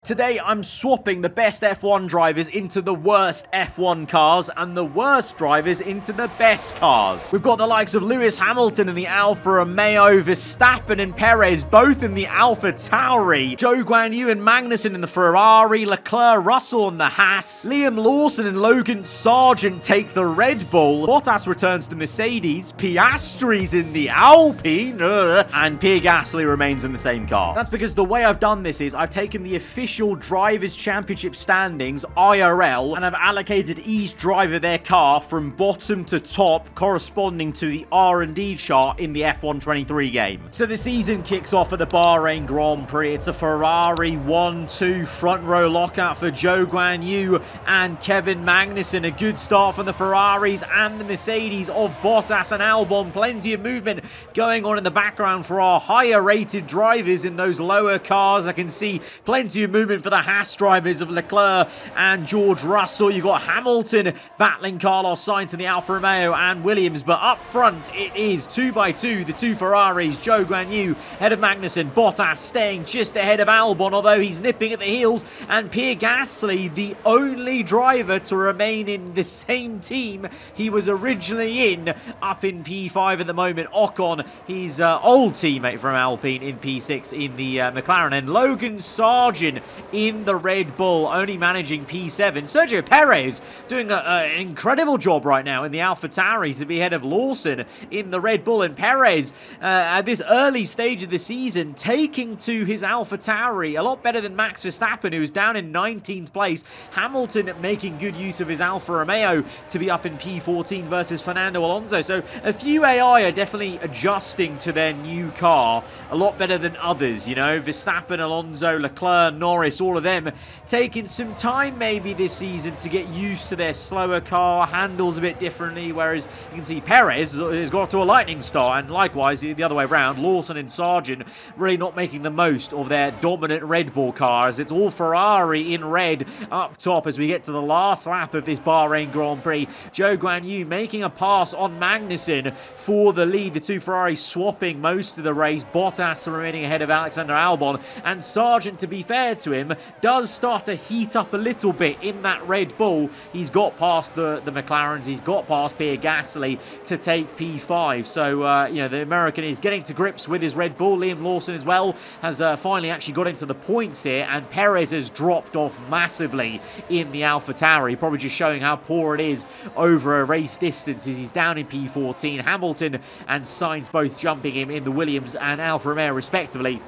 Today, I'm swapping the best F1 drivers into the worst F1 cars and the worst drivers into the best cars. We've got the likes of Lewis Hamilton in the Alfa Romeo, Verstappen and Perez both in the Alfa Tauri, Zhou Guanyu and Magnussen in the Ferrari, Leclerc, Russell in the Haas, Liam Lawson and Logan Sargent take the Red Bull, Bottas returns to Mercedes, Piastri's in the Alpine, and Pierre Gasly remains in the same car. That's because the way I've done this is I've taken the official Drivers' Championship standings, IRL, and I've allocated each driver their car from bottom to top, corresponding to the R&D chart in the F1 23 game. So the season kicks off at the Bahrain Grand Prix. It's a Ferrari 1-2 front row lockout for Zhou Guanyu and Kevin Magnussen. A good start from the Ferraris and the Mercedes of Bottas and Albon. Plenty of movement going on in the background for our higher rated drivers in those lower cars. I can see plenty of movement for the Haas drivers of Leclerc and George Russell. You've got Hamilton battling Carlos Sainz in the Alfa Romeo and Williams, but up front it is 2x2, the two Ferraris, Zhou Guanyu ahead of Magnussen, Bottas staying just ahead of Albon, although he's nipping at the heels, and Pierre Gasly, the only driver to remain in the same team he was originally in, up in P5 at the moment. Ocon, his old teammate from Alpine, in P6 in the McLaren, and Logan Sargent in the Red Bull, only managing P7. Sergio Perez doing an incredible job right now in the Alpha Tauri to be ahead of Lawson in the Red Bull. And Perez, at this early stage of the season, taking to his Alpha Tauri a lot better than Max Verstappen, who was down in 19th place. Hamilton making good use of his Alfa Romeo to be up in P14 versus Fernando Alonso. So a few AI are definitely adjusting to their new car a lot better than others. You know, Verstappen, Alonso, Leclerc, Norris, all of them taking some time maybe this season to get used to their slower car, handles a bit differently, whereas you can see Perez has got off to a lightning start, and likewise the other way around, Lawson and Sargent really not making the most of their dominant Red Bull cars. It's all Ferrari in red up top as we get to the last lap of this Bahrain Grand Prix. Zhou Guanyu making a pass on Magnussen for the lead, the two Ferraris swapping most of the race, Bottas remaining ahead of Alexander Albon, and Sargent, to be fair to him, does start to heat up a little bit in that Red Bull. He's got past the McLarens, he's got past Pierre Gasly to take P5. So, you know, the American is getting to grips with his Red Bull. Liam Lawson as well has finally actually got into the points here, and Perez has dropped off massively in the Alpha Tauri, probably just showing how poor it is over a race distance as he's down in P14. Hamilton and Sainz both jumping him in the Williams and Alfa Romeo respectively.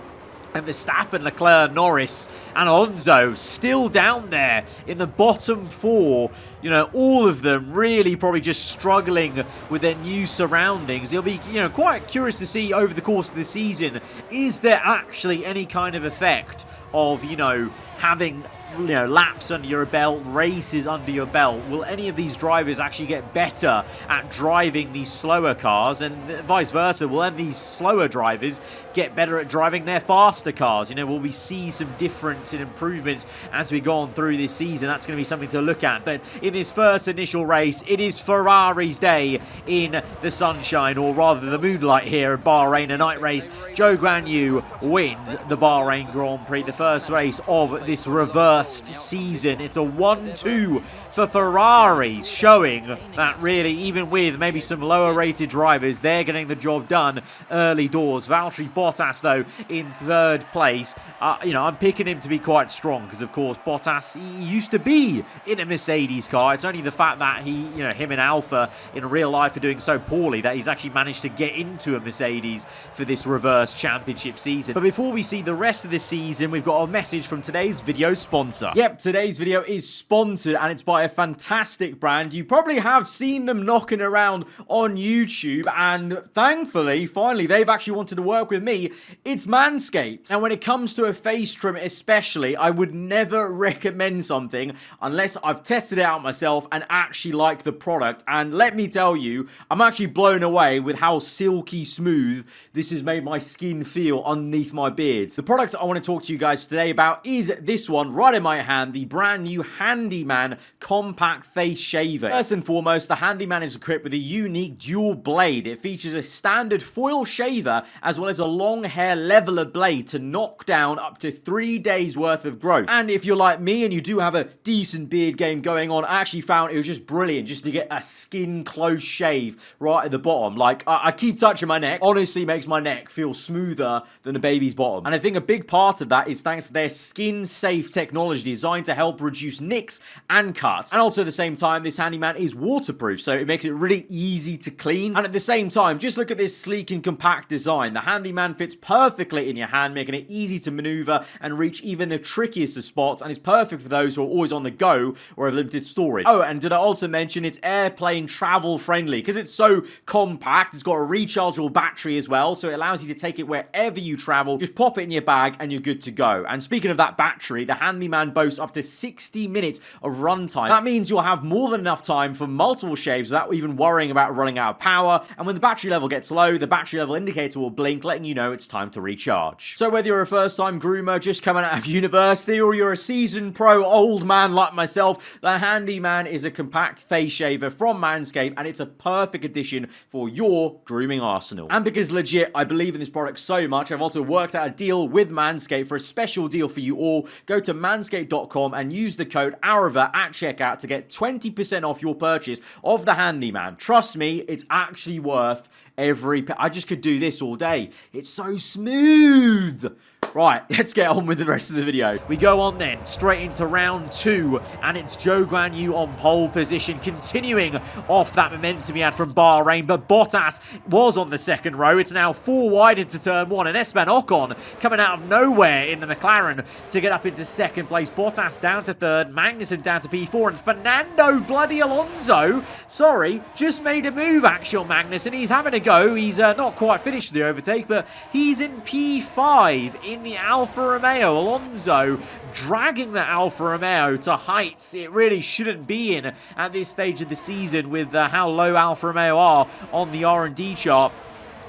And Verstappen, Leclerc, Norris and Alonso still down there in the bottom four. You know, all of them really probably just struggling with their new surroundings. It'll be, you know, quite curious to see over the course of the season, is there actually any kind of effect of, you know, having, you know, laps under your belt, races under your belt? Will any of these drivers actually get better at driving these slower cars, and vice versa? Will any of these slower drivers get better at driving their faster cars? You know, will we see some difference in improvements as we go on through this season? That's going to be something to look at. But in this first initial race, it is Ferrari's day in the sunshine, or rather the moonlight here at Bahrain, a night race. Zhou Guanyu wins the Bahrain Grand Prix, the first race of this reversed season. It's a 1-2 for Ferrari, showing that really, even with maybe some lower rated drivers, they're getting the job done early doors. Valtteri Bottas, though, in third place. You know, I'm picking him to be quite strong because, of course, Bottas, he used to be in a Mercedes car. It's only the fact that him and Alfa in real life are doing so poorly that he's actually managed to get into a Mercedes for this reverse championship season. But before we see the rest of this season, we've got a message from today's video sponsor. Yep, today's video is sponsored, and it's by a fantastic brand. You probably have seen them knocking around on YouTube, and thankfully, finally, they've actually wanted to work with me. It's Manscaped. And when it comes to a face trim especially, I would never recommend something unless I've tested it out myself and actually like the product. And let me tell you, I'm actually blown away with how silky smooth this has made my skin feel underneath my beard. The product I want to talk to you guys today about is this one right in my hand, the brand new Handyman Compact Face Shaver. First and foremost, the Handyman is equipped with a unique dual blade. It features a standard foil shaver as well as a long hair leveler blade to knock down up to 3 days worth of growth. And if you're like me and you do have a decent beard game going on, I actually found it was just brilliant just to get a skin close shave right at the bottom. Like, I keep touching my neck. Honestly makes my neck feel smoother than a baby's bottom. And I think a big part of that is thanks to their skin safe technology designed to help reduce nicks and cuts. And also at the same time, this Handyman is waterproof, so it makes it really easy to clean. And at the same time, just look at this sleek and compact design. The Handyman fits perfectly in your hand, making it easy to maneuver and reach even the trickiest of spots, and is perfect for those who are always on the go or have limited storage. Oh, and did I also mention it's airplane travel friendly because it's so compact. It's got a rechargeable battery as well, so it allows you to take it wherever you travel. Just pop it in your bag and you're good to go. And speaking of that battery, the Handyman boasts up to 60 minutes of runtime. That means you'll have more than enough time for multiple shaves without even worrying about running out of power. And when the battery level gets low, the battery level indicator will blink, letting you know it's time to recharge. So whether you're a first-time groomer just coming out of university or you're a seasoned pro old man like myself, the Handyman is a compact face shaver from Manscaped, and it's a perfect addition for your grooming arsenal. And because legit, I believe in this product so much, I've also worked out a deal with Manscaped for a special deal for you all. Go to manscaped.com and use the code ARAVA at checkout to get 20% off your purchase of the Handyman. Trust me, it's actually worth every I just could do this all day. It's so smooth. Right, let's get on with the rest of the video. We go on then, straight into round 2, and it's Zhou Guanyu on pole position, continuing off that momentum he had from Bahrain, but Bottas was on the second row. It's now 4 wide into turn 1, and Esteban Ocon coming out of nowhere in the McLaren to get up into second place. Bottas down to third, Magnussen down to P4, and Fernando bloody Alonso, sorry, just made a move, actual Magnussen. He's having a go. He's not quite finished the overtake, but he's in P5 in the Alfa Romeo. Alonso dragging the Alfa Romeo to heights it really shouldn't be in at this stage of the season with how low Alfa Romeo are on the R&D chart.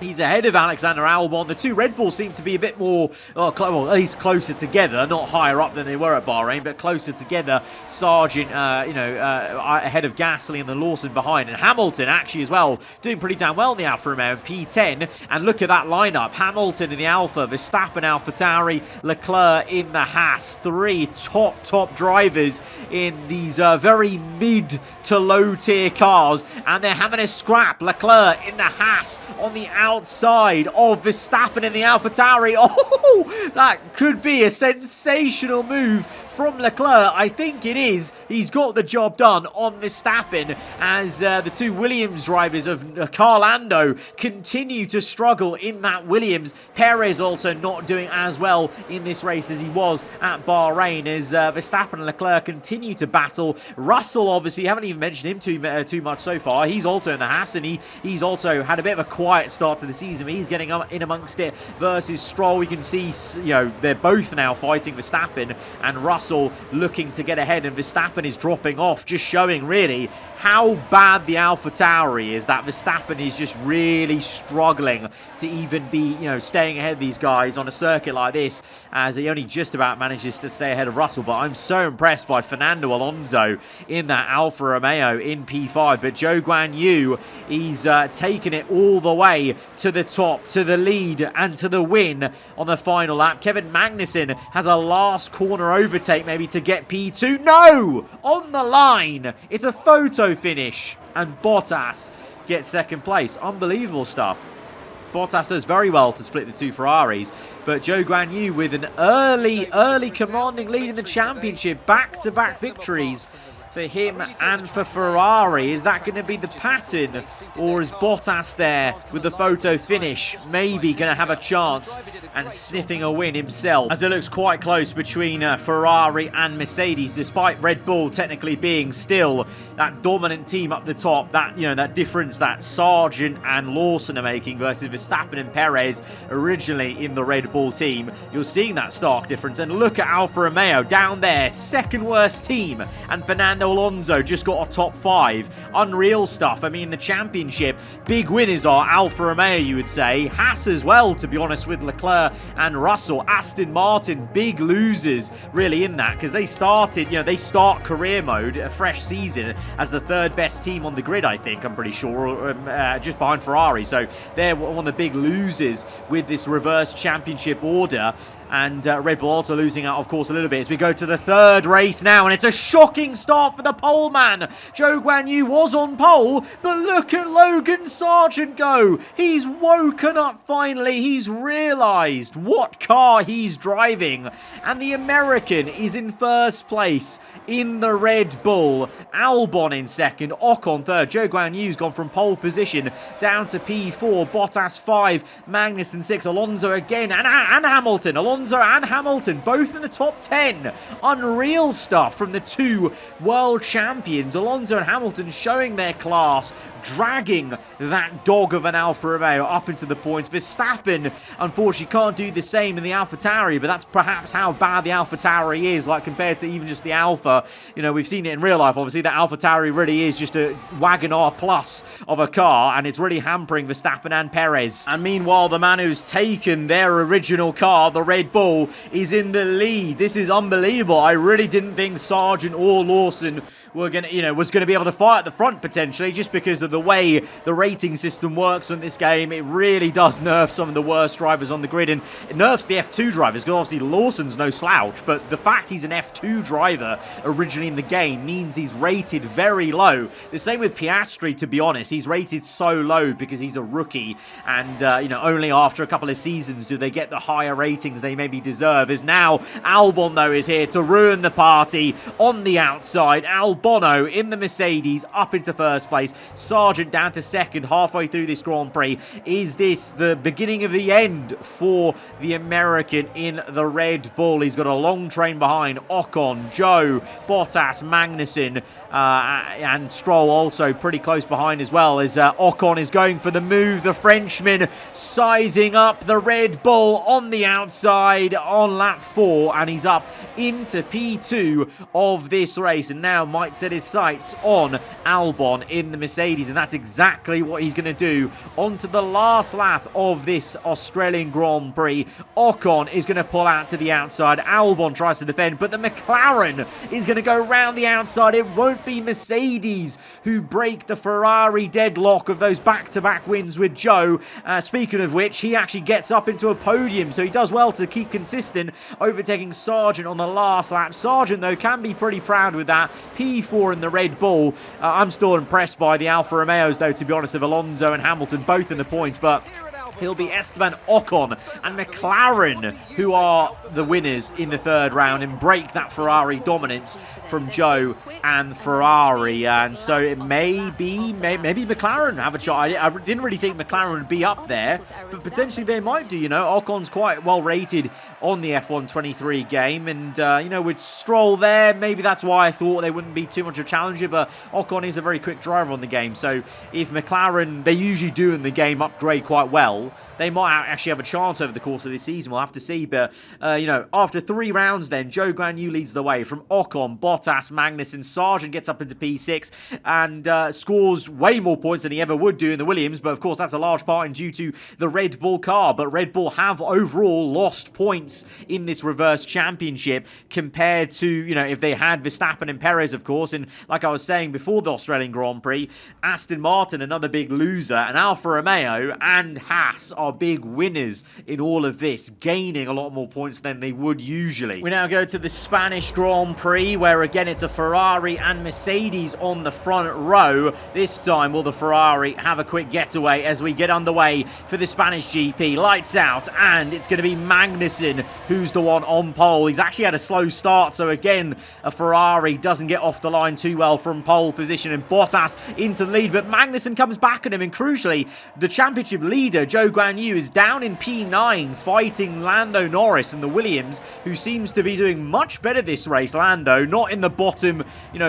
He's ahead of Alexander Albon. The two Red Bulls seem to be a bit more, well, at least closer together. Not higher up than they were at Bahrain, but closer together. Sargent, ahead of Gasly and then Lawson behind. And Hamilton, actually, as well, doing pretty damn well in the Alfa Romeo, P10. And look at that lineup. Hamilton in the Alfa, Verstappen, AlphaTauri, Leclerc in the Haas. 3 top drivers in these very mid to low tier cars. And they're having a scrap. Leclerc in the Haas on the outside of Verstappen in the AlphaTauri. Oh, that could be a sensational move from Leclerc. I think it is. He's got the job done on Verstappen as the two Williams drivers of Carl Lando continue to struggle in that Williams. Perez also not doing as well in this race as he was at Bahrain as Verstappen and Leclerc continue to battle. Russell, obviously, haven't even mentioned him too much so far. He's also in the Haas, and he's also had a bit of a quiet start to the season. He's getting in amongst it versus Stroll. We can see, they're both now fighting Verstappen and Russell looking to get ahead, and Verstappen is dropping off, just showing really how bad the AlphaTauri is, that Verstappen is just really struggling to even be, staying ahead of these guys on a circuit like this, as he only just about manages to stay ahead of Russell. But I'm so impressed by Fernando Alonso in that Alfa Romeo in P5. But Zhou Guanyu, he's taken it all the way to the top, to the lead, and to the win on the final lap. Kevin Magnussen has a last corner overtake maybe to get P2. No! On the line! It's a photo finish, and Bottas gets second place. Unbelievable stuff. Bottas does very well to split the two Ferraris, but Zhou Guanyu with an early commanding lead in the championship. Back-to-back victories for him and for Ferrari. Is that going to be the pattern, or is Bottas there with the photo finish maybe going to have a chance and sniffing a win himself, as it looks quite close between Ferrari and Mercedes, despite Red Bull technically being still that dominant team up the top. That that difference that Sargent and Lawson are making versus Verstappen and Perez originally in the Red Bull team. You're seeing that stark difference. And look at Alfa Romeo down there, second worst team, and Fernando Fernando Alonso just got a top 5. Unreal stuff. I mean, the championship, big winners are Alfa Romeo, you would say. Haas as well, to be honest, with Leclerc and Russell. Aston Martin, big losers, really, in that, because they started, they start career mode, a fresh season, as the 3rd best team on the grid, I think, I'm pretty sure, just behind Ferrari. So they're one of the big losers with this reverse championship order. And Red Bull also losing out, of course, a little bit as we go to the 3rd race now. And it's a shocking start for the pole man. Zhou Guanyu was on pole, but look at Logan Sargent go. He's woken up finally. He's realised what car he's driving. And the American is in 1st place in the Red Bull. Albon in 2nd, Ocon 3rd. Zhou Guanyu's gone from pole position down to P4. Bottas 5, Magnussen 6, Alonso again, and Hamilton. Alonso and Hamilton, both in the top 10. Unreal stuff from the 2 world champions. Alonso and Hamilton showing their class, dragging that dog of an Alfa Romeo up into the points. Verstappen, unfortunately, can't do the same in the AlphaTauri, but that's perhaps how bad the AlphaTauri is, like compared to even just the Alpha. We've seen it in real life, obviously. The AlphaTauri really is just a Wagon-R plus of a car, and it's really hampering Verstappen and Perez. And meanwhile, the man who's taken their original car, the Red Bull, is in the lead. This is unbelievable. I really didn't think Sargent or Lawson was going to be able to fight at the front potentially, just because of the way the rating system works on this game. It really does nerf some of the worst drivers on the grid, and it nerfs the F2 drivers, because obviously Lawson's no slouch, but the fact he's an F2 driver originally in the game means he's rated very low. The same with Piastri, to be honest. He's rated so low because he's a rookie, and only after a couple of seasons do they get the higher ratings they maybe deserve. As now Albon, though, is here to ruin the party on the outside. Bono in the Mercedes up into 1st place. Sargent down to 2nd halfway through this Grand Prix. Is this the beginning of the end for the American in the Red Bull? He's got a long train behind. Ocon, Zhou, Bottas, Magnussen, and Stroll also pretty close behind as well, as Ocon is going for the move. The Frenchman sizing up the Red Bull on the outside on lap 4, and he's up into P2 of this race, and now might set his sights on Albon in the Mercedes, and that's exactly what he's going to do. On to the last lap of this Australian Grand Prix. Ocon is going to pull out to the outside. Albon tries to defend, but the McLaren is going to go round the outside. It won't be Mercedes who break the Ferrari deadlock of those back-to-back wins with Zhou. Speaking of which, he actually gets up into a podium, so he does well to keep consistent, overtaking Sargent on the last lap. Sargent, though, can be pretty proud with that. P4 in the Red Bull. I'm still impressed by the Alfa Romeos, though, to be honest, of Alonso and Hamilton, both in the points, but it'll be Esteban Ocon and McLaren who are the winners in the 3rd round and break that Ferrari dominance from Zhou and Ferrari. And so it maybe McLaren have a shot. I didn't really think McLaren would be up there, but potentially they might do. Ocon's quite well rated on the F1 23 game, and with Stroll there, maybe that's why I thought they wouldn't be too much of a challenger, but Ocon is a very quick driver on the game. So if McLaren, they usually do in the game, upgrade quite well, they might actually have a chance over the course of this season. We'll have to see. But, after 3 rounds then, Zhou Guanyu leads the way from Ocon, Bottas, Magnussen. Sargent gets up into P6 and scores way more points than he ever would do in the Williams. But, of course, that's a large part in due to the Red Bull car. But Red Bull have overall lost points in this reverse championship compared to, if they had Verstappen and Perez, of course. And like I was saying before the Australian Grand Prix, Aston Martin, another big loser, and Alfa Romeo and Haas are big winners in all of this, gaining a lot more points than they would usually. We now go to the Spanish Grand Prix, where again it's a Ferrari and Mercedes on the front row. This time will the Ferrari have a quick getaway as we get underway for the Spanish GP. Lights out, and it's going to be Magnussen who's the one on pole. He's actually had a slow start, so again a Ferrari doesn't get off the line too well from pole position, and Bottas into the lead, but Magnussen comes back at him, and crucially the championship leader Zhou Zhou Guanyu is down in P9 fighting Lando Norris and the Williams, who seems to be doing much better this race. Lando not in the bottom,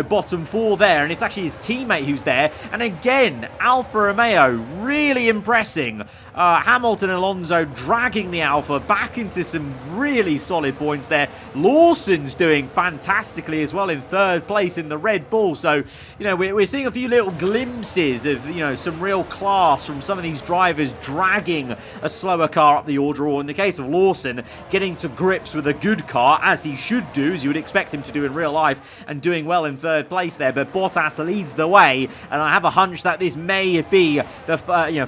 bottom 4 there, and it's actually his teammate who's there. And again, Alfa Romeo really impressing. Hamilton and Alonso dragging the Alfa back into some really solid points there. Lawson's doing fantastically as well in 3rd place in the Red Bull. So, we're seeing a few little glimpses of, some real class from some of these drivers dragging a slower car up the order, or in the case of Lawson, getting to grips with a good car, as he should do, as you would expect him to do in real life, and doing well in 3rd place there. But Bottas leads the way, and I have a hunch that this may be the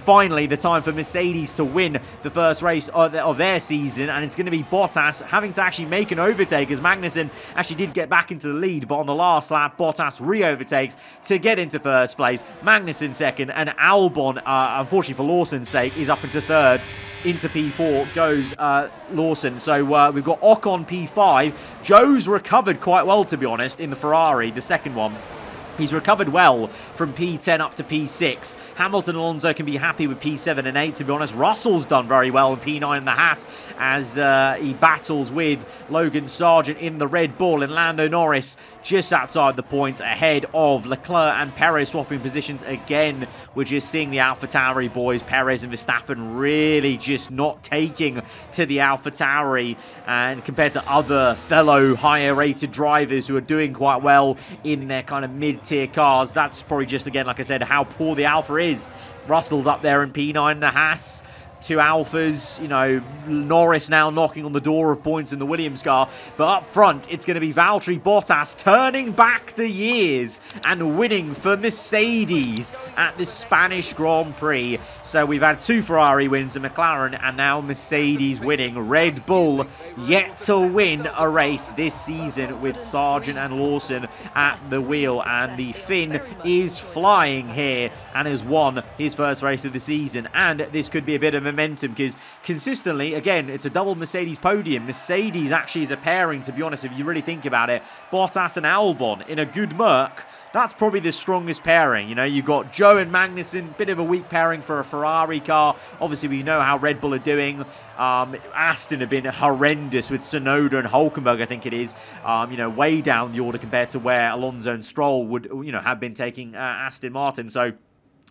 finally the time for Mercedes to win the first race of their season, and it's going to be Bottas having to actually make an overtake, as Magnussen actually did get back into the lead, but on the last lap Bottas re-overtakes to get into 1st place, Magnussen 2nd, and Albon, unfortunately for Lawson's sake, is up into 3rd. Into P4 goes Lawson. So we've got Ocon P5. Zhou's recovered quite well, to be honest, in the Ferrari, the second one. He's recovered well from P10 up to P6. Hamilton and Alonso can be happy with P7 and 8, to be honest. Russell's done very well in P9 in the Haas as he battles with Logan Sargent in the Red Bull. And Lando Norris just outside the points ahead of Leclerc and Perez swapping positions again. We're just seeing the AlphaTauri boys, Perez and Verstappen, really just not taking to the AlphaTauri. And compared to other fellow higher rated drivers who are doing quite well in their kind of mid-tier cars, that's probably just, again, like I said, how poor the Alpha is. Russell's up there in P9 in the Haas. 2 Alphas, Norris now knocking on the door of points in the Williams car. But up front, it's going to be Valtteri Bottas turning back the years and winning for Mercedes at the Spanish Grand Prix. So we've had 2 Ferrari wins, a McLaren, and now Mercedes winning. Red Bull yet to win a race this season with Sargent and Lawson at the wheel. And the Finn is flying here and has won his first race of the season. And this could be a bit of momentum, because consistently, again, it's a double Mercedes podium. Mercedes actually is a pairing, to be honest, if you really think about it. Bottas and Albon in a good Merc, that's probably the strongest pairing. You've got Zhou and Magnussen, bit of a weak pairing for a Ferrari car. Obviously, we know how Red Bull are doing. Aston have been horrendous with Tsunoda and Hulkenberg, I think it is. Way down the order compared to where Alonso and Stroll would, have been taking Aston Martin. So,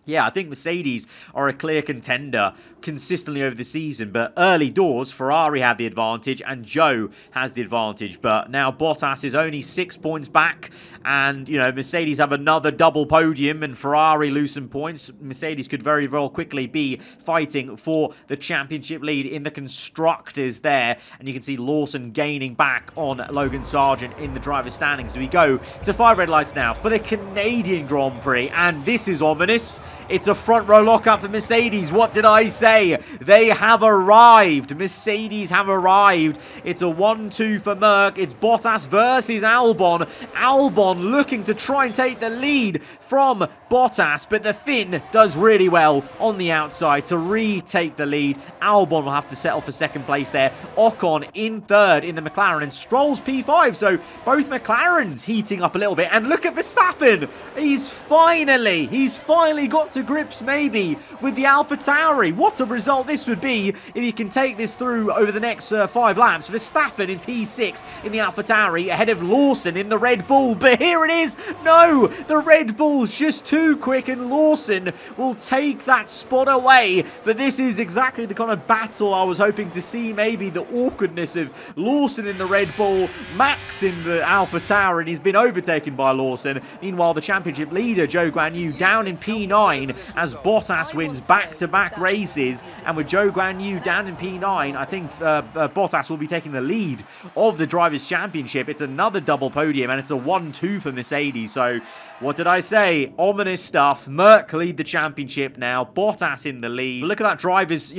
yeah, I think Mercedes are a clear contender consistently over the season. But early doors, Ferrari had the advantage and Zhou has the advantage. But now Bottas is only 6 points back. And, Mercedes have another double podium and Ferrari lose some points. Mercedes could very well quickly be fighting for the championship lead in the constructors there. And you can see Lawson gaining back on Logan Sargent in the driver's standings. So we go to 5 red lights now for the Canadian Grand Prix. And this is ominous. It's a front row lockup for Mercedes. What did I say? They have arrived. Mercedes have arrived. It's a 1-2 for Merc. It's Bottas versus Albon. Albon looking to try and take the lead from Bottas, but the Finn does really well on the outside to retake the lead. Albon will have to settle for 2nd place there. Ocon in 3rd in the McLaren, and Stroll's P5. So both McLarens heating up a little bit. And look at Verstappen. He's finally got to grips maybe with the AlphaTauri. What a result this would be if he can take this through over the next 5 laps. Verstappen in P6 in the AlphaTauri ahead of Lawson in the Red Bull. But here it is. No, the Red Bull's just too quick and Lawson will take that spot away. But this is exactly the kind of battle I was hoping to see. Maybe the awkwardness of Lawson in the Red Bull, Max in the AlphaTauri, and he's been overtaken by Lawson. Meanwhile, the championship leader, Zhou Guanyu, down in P9 as Bottas wins back-to-back races. And with Zhou Guanyu down in P9, I think Bottas will be taking the lead of the Drivers' Championship. It's another double podium, and it's a 1-2 for Mercedes. So, what did I say? Ominous stuff. Merc lead the championship now. Bottas in the lead. Look at that Drivers'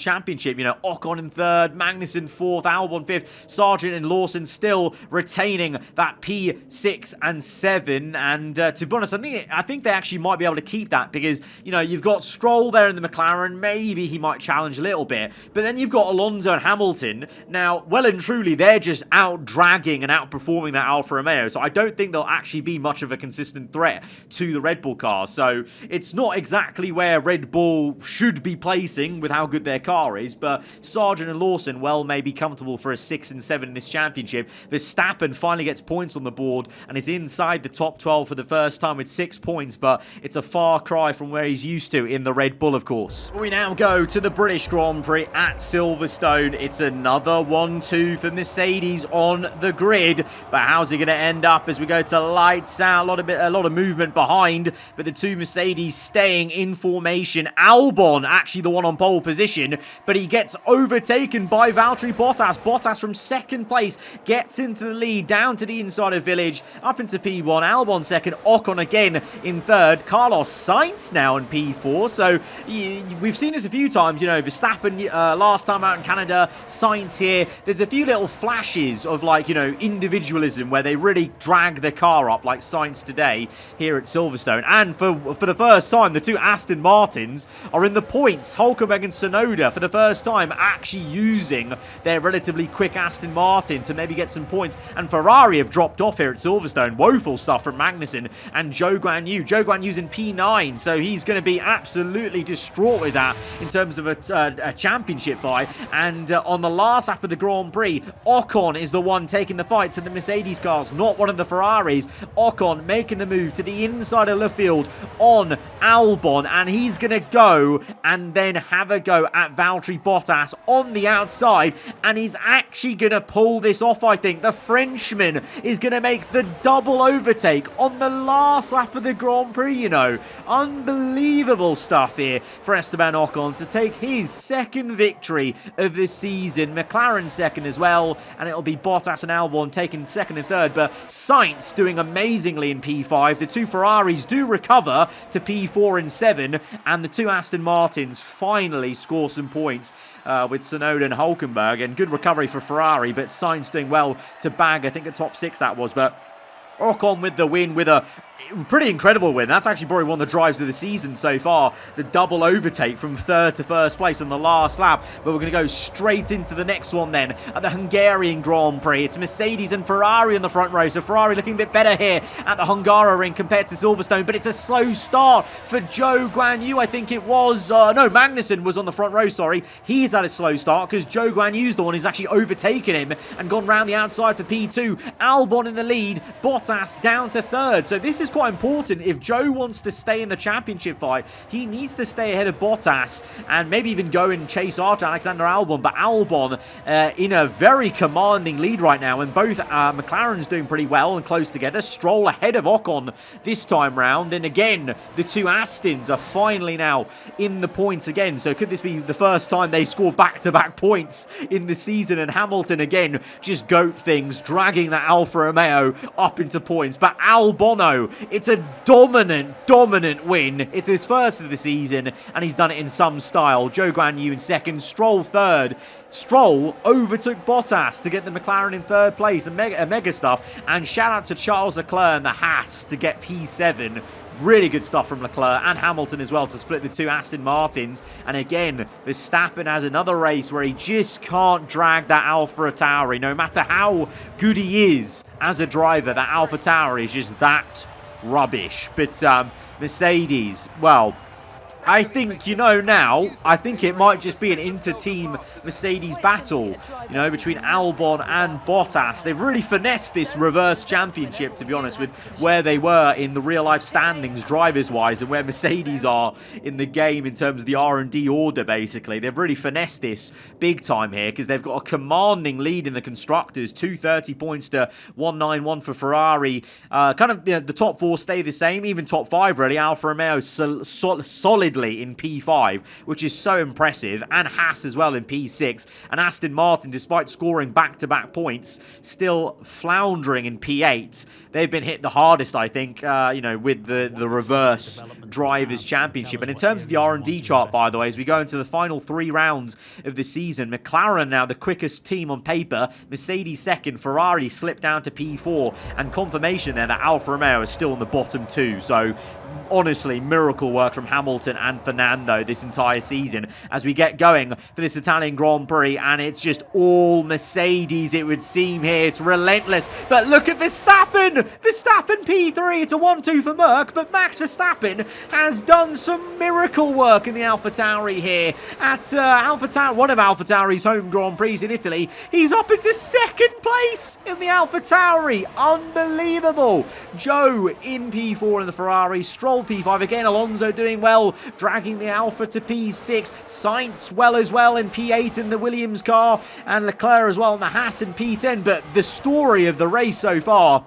Championship. Ocon in 3rd, Magnussen 4th, Albon 5th, Sargent and Lawson still retaining that P6 and 7. And to be honest, I think they actually might be able to keep that, because because, you know, you've got Stroll there in the McLaren. Maybe he might challenge a little bit. But then you've got Alonso and Hamilton. Now, well and truly, they're just out-dragging and outperforming that Alfa Romeo. So I don't think they'll actually be much of a consistent threat to the Red Bull car. So it's not exactly where Red Bull should be placing with how good their car is. But Sargent and Lawson, well, may be comfortable for a 6 and 7 in this championship. Verstappen finally gets points on the board and is inside the top 12 for the first time with 6 points. But it's a far cry from where he's used to in the Red Bull, of course. We now go to the British Grand Prix at Silverstone. It's another 1-2 for Mercedes on the grid. But how's it going to end up as we go to lights out? A lot of movement behind, but the two Mercedes staying in formation. Albon actually the one on pole position, but he gets overtaken by Valtteri Bottas. Bottas from second place gets into the lead, down to the inside of Village, up into P1. Albon second, Ocon again in third. Carlos Sainz now in P4. So we've seen this a few times, you know, Verstappen last time out in Canada, Sainz here. There's a few little flashes of, like, you know, individualism where they really drag the car up, like Sainz today here at Silverstone. And for the first time, the two Aston Martins are in the points. Hülkenberg and Tsunoda for the first time actually using their relatively quick Aston Martin to maybe get some points. And Ferrari have dropped off here at Silverstone. Woeful stuff from Magnussen and Zhou Guanyu. Zhou Guanyu's in P9, so he's going to be absolutely distraught with that in terms of a championship bye. And on the last lap of the Grand Prix, Ocon is the one taking the fight to the Mercedes cars, not one of the Ferraris. Ocon making the move to the inside of the field on Albon, and he's going to go and then have a go at Valtteri Bottas on the outside, and he's actually going to pull this off, I think. The Frenchman is going to make the double overtake on the last lap of the Grand Prix, you know. Unbelievable stuff here for Esteban Ocon to take his second victory of this season. McLaren second as well, and it'll be Bottas and Albon taking second and third, but Sainz doing amazingly in P5. The two Ferraris do recover to P4 and 7, and the two Aston Martins finally score some points with Tsunoda and Hülkenberg, and good recovery for Ferrari, but Sainz doing well to bag, I think, a top 6 that was, but Ocon with the win, with a pretty incredible win. That's actually probably one of the drives of the season so far. The double overtake from third to first place on the last lap. But we're going to go straight into the next one then at the Hungarian Grand Prix. It's Mercedes and Ferrari in the front row. So Ferrari looking a bit better here at the Hungaroring compared to Silverstone. But it's a slow start for Zhou Guanyu, I think it was. No, Magnussen was on the front row, sorry. He's had a slow start because Zhou Guanyu's the one who's actually overtaken him and gone round the outside for P2. Albon in the lead. Bottas down to third. So this is quite important. If Zhou wants to stay in the championship fight, he needs to stay ahead of Bottas and maybe even go and chase after Alexander Albon. But Albon in a very commanding lead right now, and both McLaren's doing pretty well and close together. Stroll ahead of Ocon this time round, and again the two Astons are finally now in the points again. So could this be the first time they score back-to-back points in the season? And Hamilton again just goat things, dragging that Alfa Romeo up into points. But Albono, it's a dominant win. It's his first of the season, and he's done it in some style. Zhou Guanyu in second, Stroll third. Stroll overtook Bottas to get the McLaren in third place. A mega stuff. And shout out to Charles Leclerc and the Haas to get P7. Really good stuff from Leclerc and Hamilton as well to split the two Aston Martins. And again, Verstappen has another race where he just can't drag that AlphaTauri. No matter how good he is as a driver, that AlphaTauri is just that rubbish. But Mercedes, well, I think, you know, now, I think it might just be an inter-team Mercedes battle, you know, between Albon and Bottas. They've really finessed this reverse championship, to be honest, with where they were in the real-life standings, drivers-wise, and where Mercedes are in the game in terms of the R&D order, basically. They've really finessed this big time here, because they've got a commanding lead in the constructors, 230 points to 191 for Ferrari. Kind of, you know, the top four stay the same, even top five, really. Alfa Romeo solid solidly in P5, which is so impressive, and Haas as well in P6, and Aston Martin, despite scoring back-to-back points, still floundering in P8. They've been hit the hardest, I think, with the reverse Drivers' Championship. And in terms of the R&D chart, by the way, as we go into the final 3 rounds of the season, McLaren now the quickest team on paper, Mercedes second, Ferrari slipped down to P4, and confirmation there that Alfa Romeo is still in the bottom 2. So honestly, miracle work from Hamilton and Fernando this entire season as we get going for this Italian Grand Prix, and it's just all Mercedes, it would seem here. It's relentless, but look at Verstappen! Verstappen P3, it's a 1-2 for Merc, but Max Verstappen has done some miracle work in the AlphaTauri here at one of AlphaTauri's home Grand Prix in Italy. He's up into 2nd place in the AlphaTauri. Unbelievable! Joe in P4 in the Ferrari, Stroll P5 again, Alonso doing well, dragging the Alpha to P6, Sainz well as well in P8 in the Williams car, and Leclerc as well in the Haas in P10. But the story of the race so far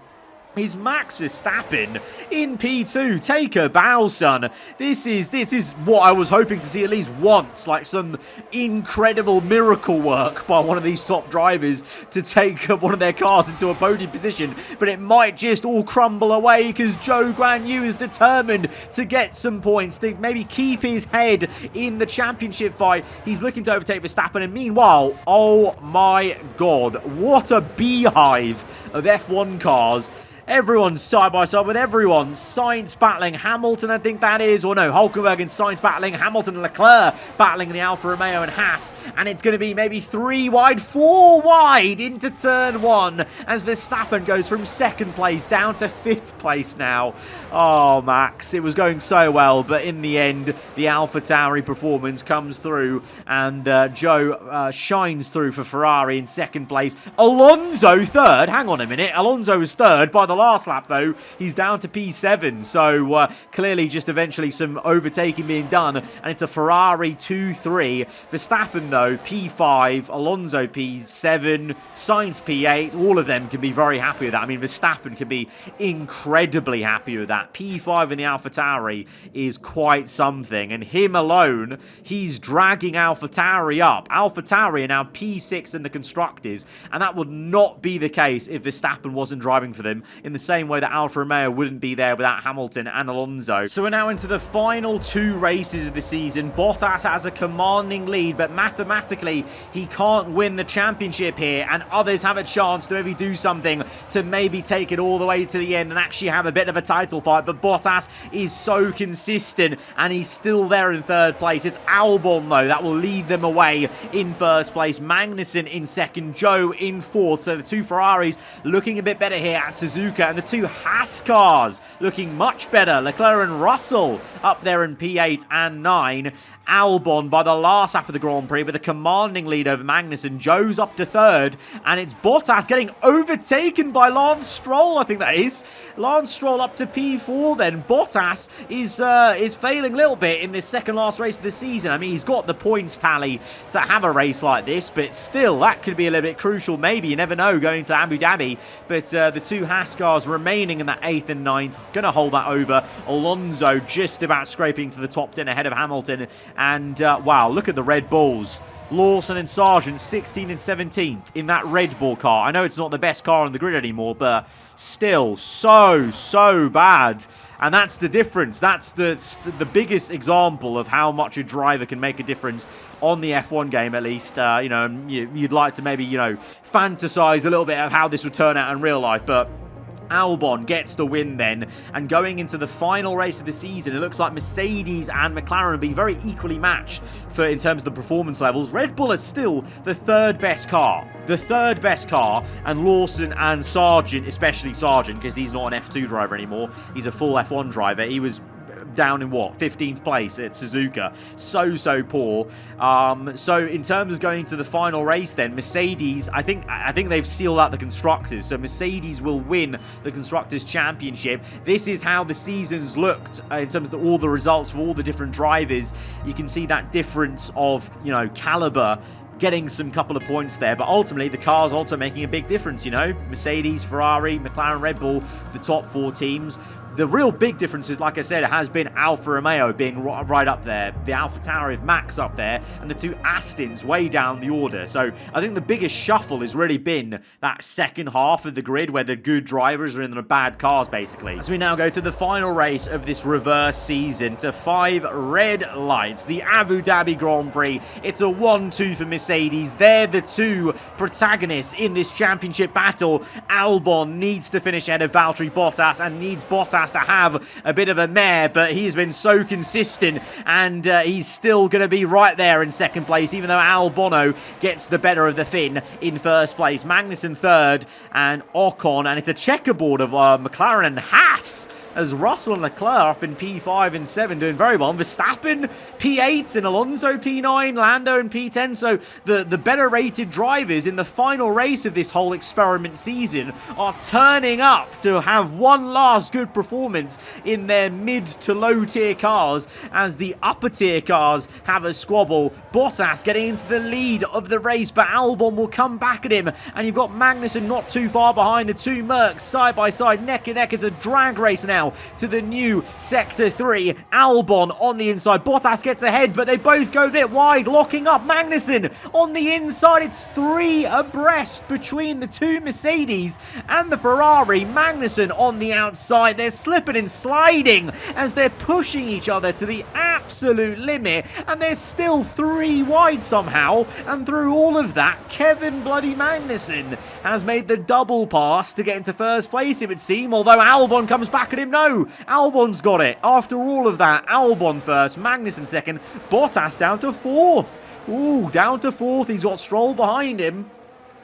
is Max Verstappen in P2. Take a bow, son. This is what I was hoping to see at least once, like some incredible miracle work by one of these top drivers to take one of their cars into a podium position, but it might just all crumble away because Zhou Guanyu is determined to get some points, to maybe keep his head in the championship fight. He's looking to overtake Verstappen, and meanwhile, oh my god, what a beehive of F1 cars. Everyone's side by side with everyone. Sainz battling Hamilton, I think that is. Or no, Hülkenberg and Sainz battling Hamilton and Leclerc battling the Alfa Romeo and Haas. And it's going to be maybe 3 wide, 4 wide into turn 1 as Verstappen goes from 2nd place down to 5th place now. Oh, Max, it was going so well. But in the end, the AlphaTauri performance comes through. And Joe shines through for Ferrari in 2nd place. Alonso 3rd. Hang on a minute. Alonso was 3rd by the last lap, though. He's down to P7, so clearly just eventually some overtaking being done, and it's a Ferrari 2-3. Verstappen, though, P5, Alonso P7, Sainz P8. All of them can be very happy with that. I mean, Verstappen can be incredibly happy with that. P5 in the AlphaTauri is quite something, and him alone, he's dragging AlphaTauri up. AlphaTauri are now P6 in the Constructors, and that would not be the case if Verstappen wasn't driving for them, in the same way that Alfa Romeo wouldn't be there without Hamilton and Alonso. So we're now into the final 2 races of the season. Bottas has a commanding lead, but mathematically he can't win the championship here, and others have a chance to maybe do something to maybe take it all the way to the end and actually have a bit of a title fight. But Bottas is so consistent, and he's still there in 3rd place. It's Albon, though, that will lead them away in 1st place. Magnussen in 2nd, Joe in 4th. So the 2 Ferraris looking a bit better here at Suzuka, and the 2 Haas cars looking much better. Leclerc and Russell up there in P8 and 9. Albon by the last lap of the Grand Prix with a commanding lead over Magnussen. Joe's up to 3rd, and it's Bottas getting overtaken by Lance Stroll, I think that is. Lance Stroll up to P4 then. Bottas is failing a little bit in this 2nd last race of the season. I mean, he's got the points tally to have a race like this, but still, that could be a little bit crucial. Maybe, you never know, going to Abu Dhabi. But the 2 Haas cars remaining in that 8th and 9th, going to hold that over. Alonso just about scraping to the top 10 ahead of Hamilton. And, wow, look at the Red Bulls. Lawson and Sargent, 16th and 17th in that Red Bull car. I know it's not the best car on the grid anymore, but still so bad. And that's the difference. That's the biggest example of how much a driver can make a difference on the F1 game, at least. You'd like to maybe, fantasize a little bit of how this would turn out in real life, but Albon gets the win then, and going into the final race of the season, it looks like Mercedes and McLaren will be very equally matched in terms of the performance levels. Red Bull is still the 3rd best car. The 3rd best car, and Lawson and Sargent, especially Sargent, because he's not an F2 driver anymore. He's a full F1 driver. He was down in 15th place at Suzuka. So poor. So in terms of going to the final race then, Mercedes, I think they've sealed out the Constructors, so Mercedes will win the Constructors Championship. This is how the season's looked in terms of all the results for all the different drivers. You can see that difference of, caliber, getting some couple of points there, but ultimately the cars also making a big difference. Mercedes, Ferrari, McLaren, Red Bull, the top 4 teams. The real big difference is, like I said, it has been Alfa Romeo being right up there, the AlphaTauri of Max up there, and the two Astons way down the order. So I think the biggest shuffle has really been that second half of the grid where the good drivers are in the bad cars, basically. As we now go to the final race of this reverse season, to 5 red lights, the Abu Dhabi Grand Prix. It's a 1-2 for Mercedes. They're the two protagonists in this championship battle. Albon needs to finish ahead of Valtteri Bottas and needs Bottas to have a bit of a mare, but he's been so consistent, and he's still going to be right there in second place, even though Albon gets the better of the Finn in first place. Magnussen third, and Ocon, and it's a checkerboard of McLaren and Haas, as Russell and Leclerc up in P5 and 7 doing very well. And Verstappen P8 and Alonso P9, Lando in P10. So the better rated drivers in the final race of this whole experiment season are turning up to have one last good performance in their mid to low tier cars, as the upper tier cars have a squabble. Bottas getting into the lead of the race, but Albon will come back at him, and you've got Magnussen not too far behind. The two Mercs side by side, neck and neck. It's a drag race now to the new Sector 3. Albon on the inside. Bottas gets ahead, but they both go a bit wide, locking up. Magnussen on the inside. It's 3 abreast between the two Mercedes and the Ferrari. Magnussen on the outside. They're slipping and sliding as they're pushing each other to the absolute limit, and they're still 3 wide somehow. And through all of that, Kevin bloody Magnussen has made the double pass to get into first place, it would seem, although Albon comes back at him. No, Albon's got it. After all of that, Albon first, Magnussen second, Bottas down to 4th. Ooh, down to 4th. He's got Stroll behind him.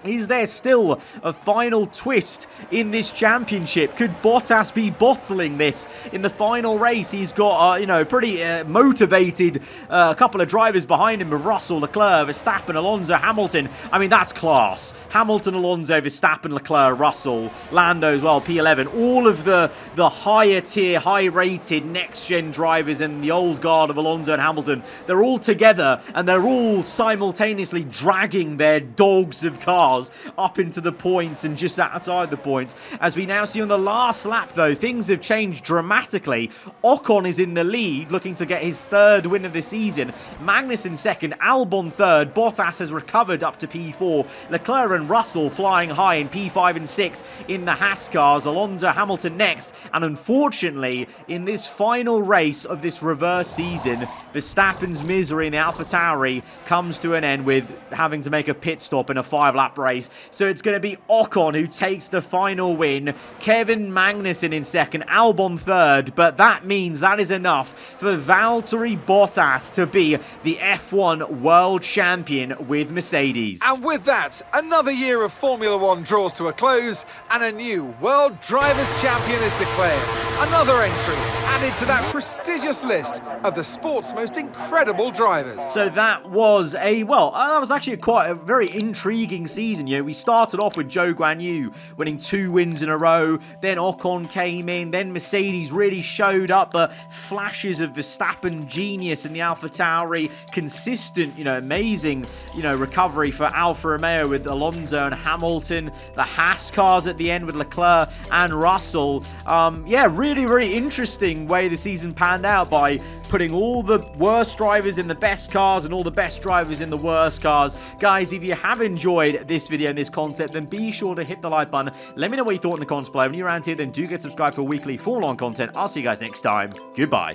Is there still a final twist in this championship? Could Bottas be bottling this in the final race? He's got, you know, pretty motivated couple of drivers behind him, with Russell, Leclerc, Verstappen, Alonso, Hamilton. I mean, that's class. Hamilton, Alonso, Verstappen, Leclerc, Russell, Lando as well, P11. All of the higher tier, high-rated, next-gen drivers and the old guard of Alonso and Hamilton, they're all together, and they're all simultaneously dragging their dogs of cars up into the points and just outside the points. As we now see on the last lap, though, things have changed dramatically. Ocon is in the lead, looking to get his 3rd win of the season. Magnussen second, Albon third. Bottas has recovered up to P4. Leclerc and Russell flying high in P5 and 6 in the Haas cars. Alonso, Hamilton next. And unfortunately, in this final race of this reverse season, Verstappen's misery in the AlphaTauri comes to an end with having to make a pit stop in a 5-lap race. So it's going to be Ocon who takes the final win. Kevin Magnussen in second, Albon third, but that means that is enough for Valtteri Bottas to be the F1 World Champion with Mercedes. And with that, another year of Formula One draws to a close, and a new World Drivers' Champion is declared. Another entry added to that prestigious list of the sport's most incredible drivers. So that was that was actually quite a very intriguing season. You know, we started off with Zhou Guanyu winning 2 wins in a row, then Ocon came in, then Mercedes really showed up, but flashes of Verstappen genius in the AlphaTauri, consistent, you know, amazing, you know, recovery for Alfa Romeo with Alonso and Hamilton, the Haas cars at the end with Leclerc and Russell. Yeah, really, really interesting way the season panned out by putting all the worst drivers in the best cars and all the best drivers in the worst cars. Guys, if you have enjoyed this video and this concept, then be sure to hit the like button. Let me know what you thought in the comments below. When you're around here, then do get subscribed for weekly Formula One content. I'll see you guys next time. Goodbye.